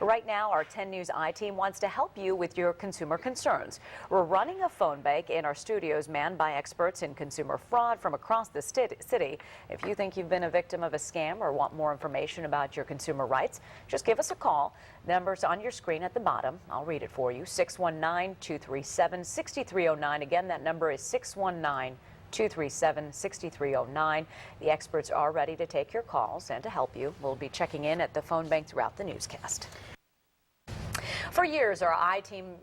Right now, our 10 News I-Team wants to help you with your consumer concerns. We're running a phone bank in our studios manned by experts in consumer fraud from across the city. If you think you've been a victim of a scam or want more information about your consumer rights, just give us a call. Numbers on your screen at the bottom. I'll read it for you. 619-237-6309. Again, that number is 619-237-6309. The experts are ready to take your calls and to help you. We'll be checking in at the phone bank throughout the newscast. For years, our I-Team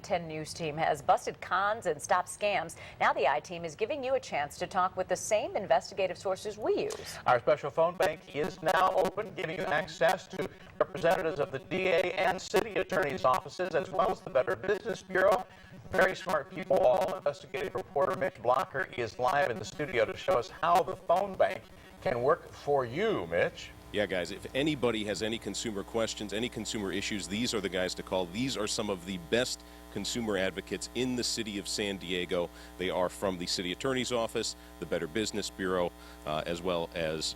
10 News team has busted cons and stopped scams. Now the I-Team is giving you a chance to talk with the same investigative sources we use. Our special phone bank is now open, giving you access to representatives of the DA and city attorney's offices, as well as the Better Business Bureau. Very smart people. All investigative reporter Mitch Blocker is live in the studio to show us how the phone bank can work for you, Mitch. Yeah, guys, if anybody has any consumer questions, any consumer issues, these are the guys to call. These are some of the best consumer advocates in the city of San Diego. They are from the city attorney's office, the Better Business Bureau, as well as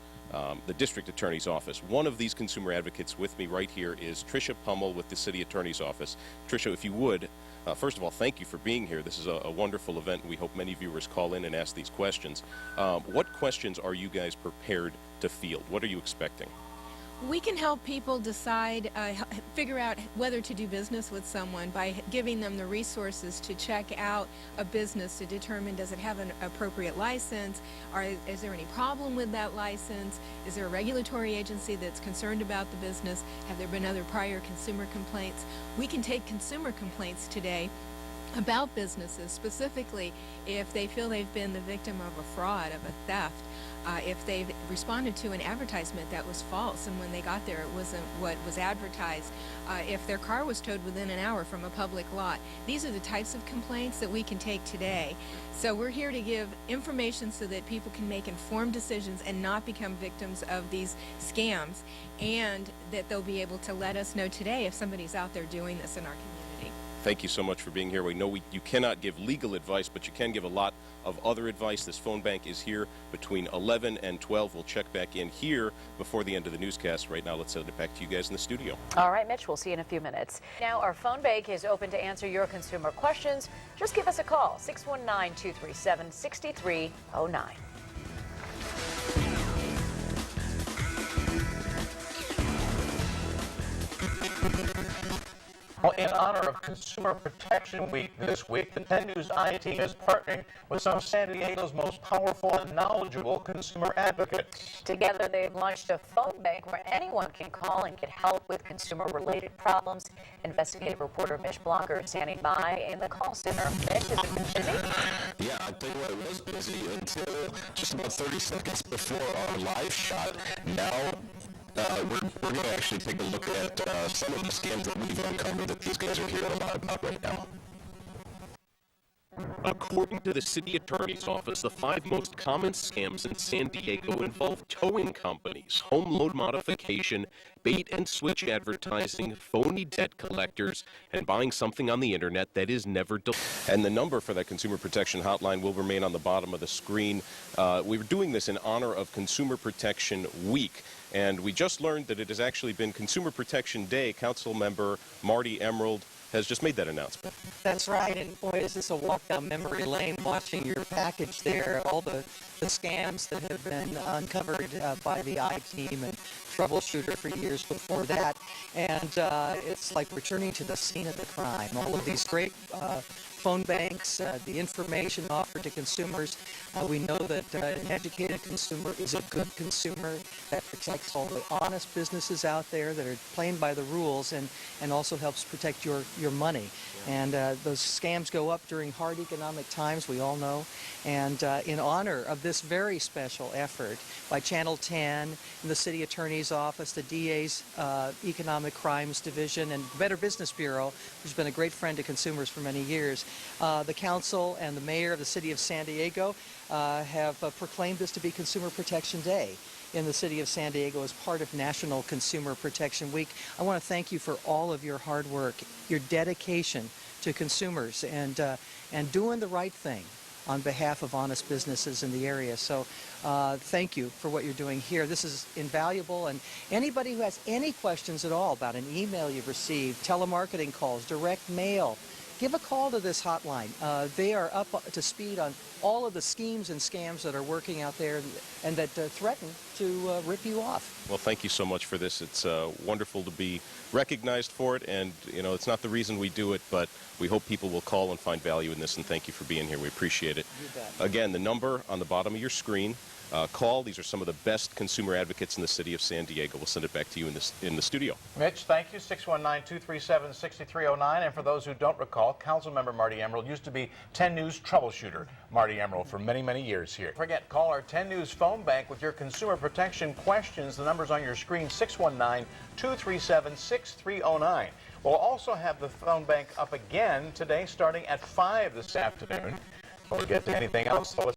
the district attorney's office. One of these consumer advocates with me right here is Tricia Pummel with the city attorney's office. Tricia, if you would, first of all, thank you for being here. This is a wonderful event, and we hope many viewers call in and ask these questions. What questions are you guys prepared to field? What are you expecting? We can help people decide, figure out whether to do business with someone by giving them the resources to check out a business to determine, does it have an appropriate license, or is there any problem with that license, is there a regulatory agency that's concerned about the business, have there been other prior consumer complaints. We can take consumer complaints today about businesses, specifically if they feel they've been the victim of a fraud, of a theft, if they've responded to an advertisement that was false and when they got there it wasn't what was advertised, if their car was towed within an hour from a public lot. These are the types of complaints that we can take today. So we're here to give information so that people can make informed decisions and not become victims of these scams, and that they'll be able to let us know today if somebody's out there doing this in our community. Thank you so much for being here. We know you cannot give legal advice, but you can give a lot of other advice. This phone bank is here between 11 and 12. We'll check back in here before the end of the newscast. Right now, let's send it back to you guys in the studio. All right, Mitch, we'll see you in a few minutes. Now, our phone bank is open to answer your consumer questions. Just give us a call, 619-237-6309. Well, in honor of Consumer Protection Week this week, the 10 News I-Team is partnering with some of San Diego's most powerful and knowledgeable consumer advocates. Together, they've launched a phone bank where anyone can call and get help with consumer-related problems. Investigative reporter Mitch Blocker is standing by in the call center. Mitch, is it busy? Yeah, I'll tell you what, it was busy until just about 30 seconds before our live shot. Now, we're going to actually take a look at some of the scams that we've uncovered that these guys are hearing about right now. According to the city attorney's office, the 5 most common scams in San Diego involve towing companies, home loan modification, bait and switch advertising, phony debt collectors, and buying something on the internet that is never delivered. And the number for that consumer protection hotline will remain on the bottom of the screen. We were doing this in honor of Consumer Protection Week, and we just learned that it has actually been Consumer Protection Day. Council member Marty Emerald has just made that announcement. That's right, and boy, is this a walk down memory lane watching your package there, all the scams that have been uncovered by the I-Team and troubleshooter for years before that. And it's like returning to the scene of the crime. All of these great phone banks, the information offered to consumers. We know that an educated consumer is a good consumer that protects all the honest businesses out there that are playing by the rules, and also helps protect your money. And those scams go up during hard economic times, we all know. And in honor of this very special effort by Channel 10 and the City Attorney's Office, the DA's Economic Crimes Division, and Better Business Bureau, who's been a great friend to consumers for many years, the Council and the Mayor of the City of San Diego have proclaimed this to be Consumer Protection Day in the city of San Diego as part of National Consumer Protection Week. I want to thank you for all of your hard work, your dedication to consumers, and doing the right thing on behalf of honest businesses in the area. So thank you for what you're doing here. This is invaluable, and anybody who has any questions at all about an email you've received, telemarketing calls, direct mail, give a call to this hotline. They are up to speed on all of the schemes and scams that are working out there and that threaten to rip you off. Well, thank you so much for this. It's wonderful to be recognized for it, and you know, it's not the reason we do it, but we hope people will call and find value in this, and thank you for being here. We appreciate it. You bet. Again, the number on the bottom of your screen. Call. These are some of the best consumer advocates in the city of San Diego. We'll send it back to you in the studio. Mitch, thank you. 619-237-6309. And for those who don't recall, Councilmember Marty Emerald used to be 10 News troubleshooter Marty Emerald for many, many years here. Don't forget, call our 10 News phone bank with your consumer protection questions. The number's on your screen, 619-237-6309. We'll also have the phone bank up again today starting at 5 this afternoon. Before we get to anything else, let's